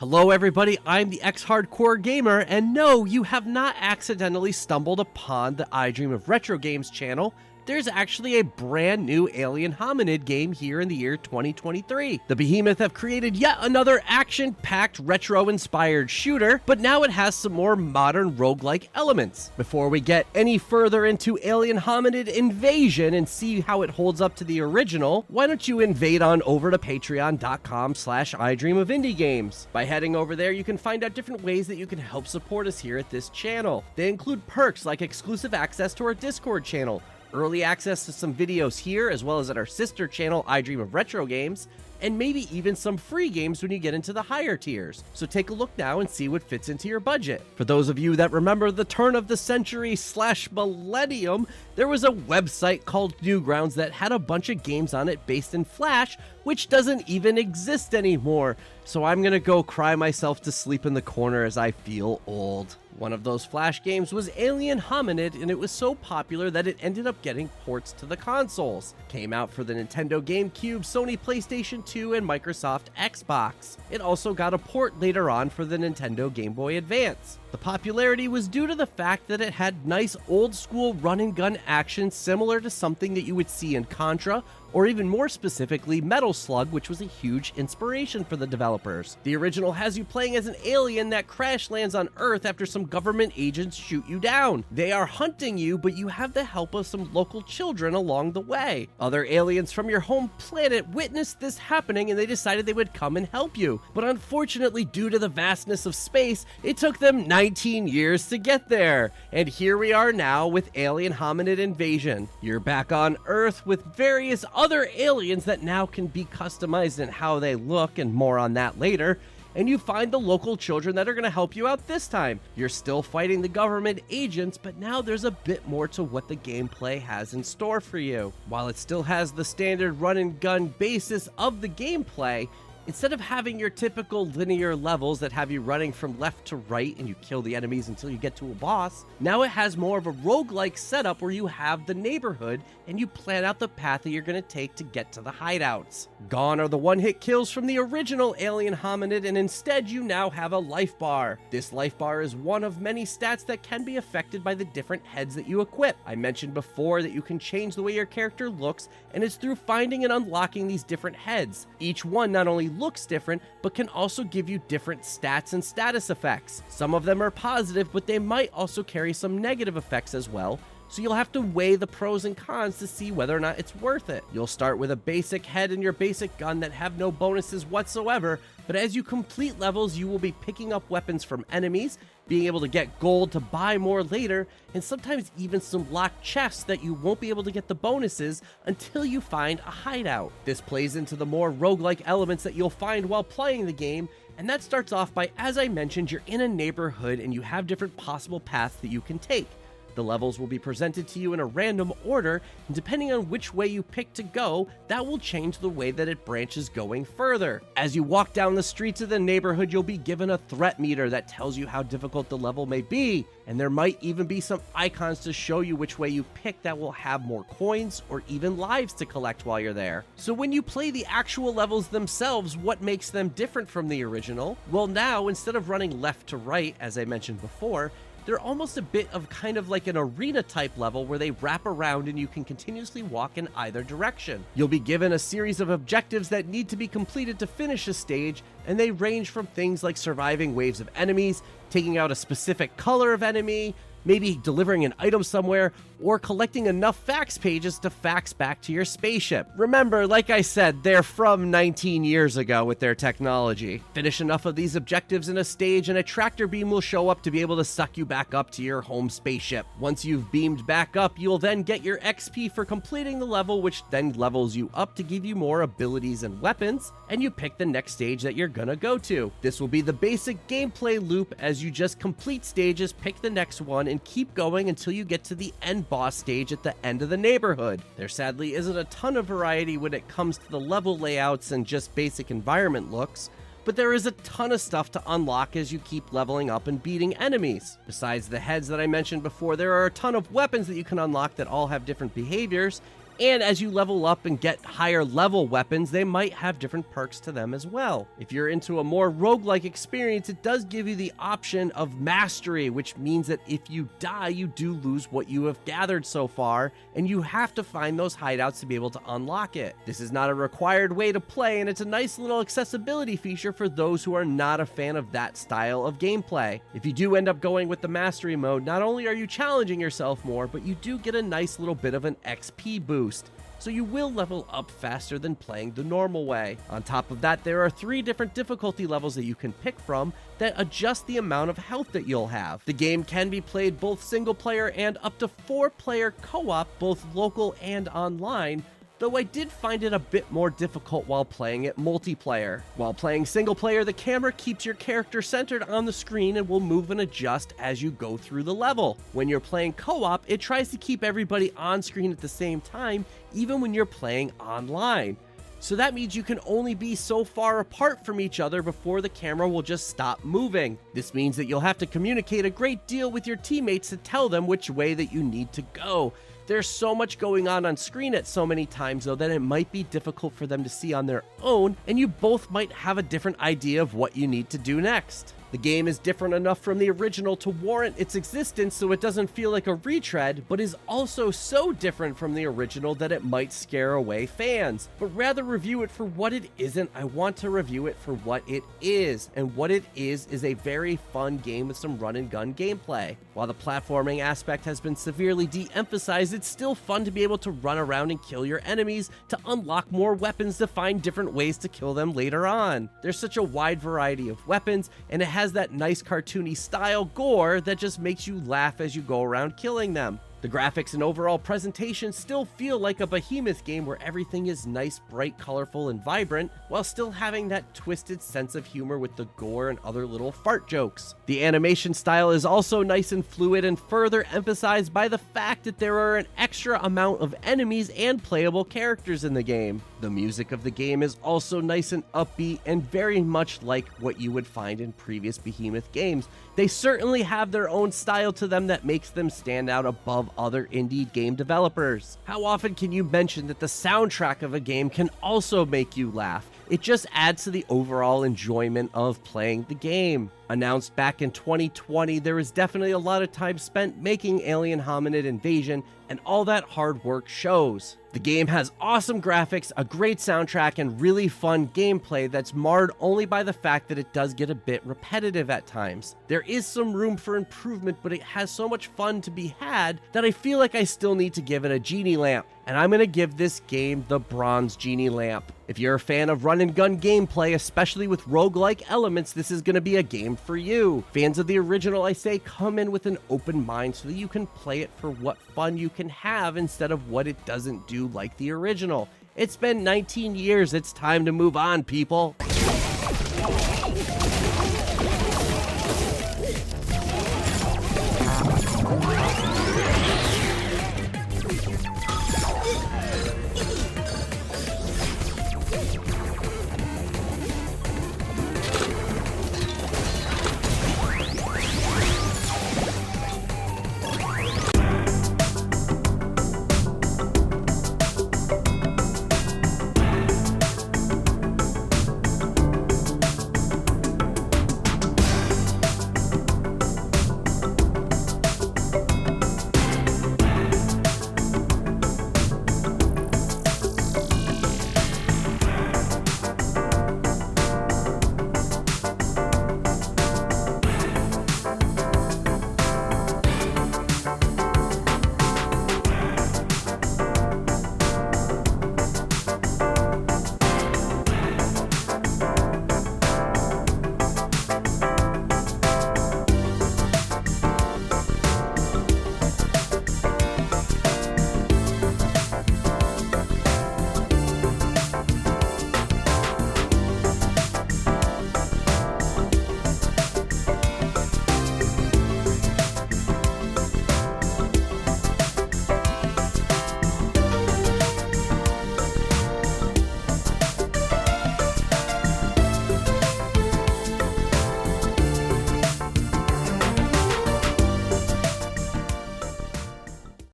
Hello everybody, I'm the X-Hardcore Gamer, and no, you have not accidentally stumbled upon the I Dream of Retro Games channel. There's actually a brand new Alien Hominid game here in the year 2023. The Behemoth have created yet another action-packed retro-inspired shooter, but now it has some more modern roguelike elements. Before we get any further into Alien Hominid Invasion and see how it holds up to the original, why don't you invade on over to patreon.com/idreamofindiegames. By heading over there, you can find out different ways that you can help support us here at this channel. They include perks like exclusive access to our Discord channel, early access to some videos here, as well as at our sister channel, I Dream of Retro Games, and maybe even some free games when you get into the higher tiers. So take a look now and see what fits into your budget. For those of you that remember the turn of the century / millennium, there was a website called Newgrounds that had a bunch of games on it based in Flash, which doesn't even exist anymore. So I'm gonna go cry myself to sleep in the corner as I feel old. One of those Flash games was Alien Hominid, and it was so popular that it ended up getting ports to the consoles. Came out for the Nintendo GameCube, Sony PlayStation 2, and Microsoft Xbox. It also got a port later on for the Nintendo Game Boy Advance. The popularity was due to the fact that it had nice old-school run-and-gun action similar to something that you would see in Contra, or even more specifically, Metal Slug, which was a huge inspiration for the developers. The original has you playing as an alien that crash lands on Earth after some government agents shoot you down. They are hunting you, but you have the help of some local children along the way. Other aliens from your home planet witnessed this happening and they decided they would come and help you. But unfortunately, due to the vastness of space, it took them 19 years to get there. And here we are now with Alien Hominid Invasion. You're back on Earth with various other aliens that now can be customized in how they look, and more on that later. And you find the local children that are going to help you out this time. You're still fighting the government agents, but now there's a bit more to what the gameplay has in store for you. While it still has the standard run and gun basis of the gameplay, instead of having your typical linear levels that have you running from left to right and you kill the enemies until you get to a boss, now it has more of a roguelike setup where you have the neighborhood and you plan out the path that you're going to take to get to the hideouts. Gone are the one-hit kills from the original Alien Hominid, and instead you now have a life bar. This life bar is one of many stats that can be affected by the different heads that you equip. I mentioned before that you can change the way your character looks, and it's through finding and unlocking these different heads. Each one not only looks different, but can also give you different stats and status effects. Some of them are positive, but they might also carry some negative effects as well. So you'll have to weigh the pros and cons to see whether or not it's worth it. You'll start with a basic head and your basic gun that have no bonuses whatsoever, but as you complete levels, you will be picking up weapons from enemies, being able to get gold to buy more later, and sometimes even some locked chests that you won't be able to get the bonuses until you find a hideout. This plays into the more roguelike elements that you'll find while playing the game, and that starts off by, as I mentioned, you're in a neighborhood and you have different possible paths that you can take. The levels will be presented to you in a random order, and depending on which way you pick to go, that will change the way that it branches going further. As you walk down the streets of the neighborhood, you'll be given a threat meter that tells you how difficult the level may be, and there might even be some icons to show you which way you pick that will have more coins or even lives to collect while you're there. So when you play the actual levels themselves, what makes them different from the original? Well, now, instead of running left to right, as I mentioned before, they're almost a bit of kind of like an arena type level where they wrap around and you can continuously walk in either direction. You'll be given a series of objectives that need to be completed to finish a stage, and they range from things like surviving waves of enemies, taking out a specific color of enemy, maybe delivering an item somewhere, or collecting enough fax pages to fax back to your spaceship. Remember, like I said, they're from 19 years ago with their technology. Finish enough of these objectives in a stage and a tractor beam will show up to be able to suck you back up to your home spaceship. Once you've beamed back up, you'll then get your XP for completing the level, which then levels you up to give you more abilities and weapons, and you pick the next stage that you're gonna go to. This will be the basic gameplay loop as you just complete stages, pick the next one, and keep going until you get to the end boss stage at the end of the neighborhood. There sadly isn't a ton of variety when it comes to the level layouts and just basic environment looks, but there is a ton of stuff to unlock as you keep leveling up and beating enemies. Besides the heads that I mentioned before, there are a ton of weapons that you can unlock that all have different behaviors, And as you level up and get higher level weapons, they might have different perks to them as well. If you're into a more roguelike experience, it does give you the option of mastery, which means that if you die, you do lose what you have gathered so far, and you have to find those hideouts to be able to unlock it. This is not a required way to play, and it's a nice little accessibility feature for those who are not a fan of that style of gameplay. If you do end up going with the mastery mode, not only are you challenging yourself more, but you do get a nice little bit of an XP boost. So you will level up faster than playing the normal way. On top of that, there are 3 different difficulty levels that you can pick from that adjust the amount of health that you'll have. The game can be played both single player and up to 4-player co-op, both local and online, though I did find it a bit more difficult while playing it multiplayer. While playing single player, the camera keeps your character centered on the screen and will move and adjust as you go through the level. When you're playing co-op, it tries to keep everybody on screen at the same time, even when you're playing online. So that means you can only be so far apart from each other before the camera will just stop moving. This means that you'll have to communicate a great deal with your teammates to tell them which way that you need to go. There's so much going on screen at so many times, though, that it might be difficult for them to see on their own, and you both might have a different idea of what you need to do next. The game is different enough from the original to warrant its existence, so it doesn't feel like a retread, but is also so different from the original that it might scare away fans. But rather review it for what it isn't, I want to review it for what it is. And what it is a very fun game with some run and gun gameplay. While the platforming aspect has been severely de-emphasized, it's still fun to be able to run around and kill your enemies, to unlock more weapons, to find different ways to kill them later on. There's such a wide variety of weapons, and it has that nice cartoony style gore that just makes you laugh as you go around killing them. The graphics and overall presentation still feel like a behemoth game where everything is nice, bright, colorful, and vibrant, while still having that twisted sense of humor with the gore and other little fart jokes. The animation style is also nice and fluid, and further emphasized by the fact that there are an extra amount of enemies and playable characters in the game. The music of the game is also nice and upbeat, and very much like what you would find in previous behemoth games. They certainly have their own style to them that makes them stand out above other indie game developers. How often can you mention that the soundtrack of a game can also make you laugh? It just adds to the overall enjoyment of playing the game. Announced back in 2020, there was definitely a lot of time spent making Alien Hominid Invasion, and all that hard work shows. The game has awesome graphics, a great soundtrack, and really fun gameplay that's marred only by the fact that it does get a bit repetitive at times. There is some room for improvement, but it has so much fun to be had that I feel like I still need to give it a genie lamp. And I'm going to give this game the bronze genie lamp. If you're a fan of run and gun gameplay, especially with roguelike elements, this is going to be a game for you. Fans of the original, I say, come in with an open mind so that you can play it for what fun you can have instead of what it doesn't do like the original. It's been 19 years, it's time to move on, people.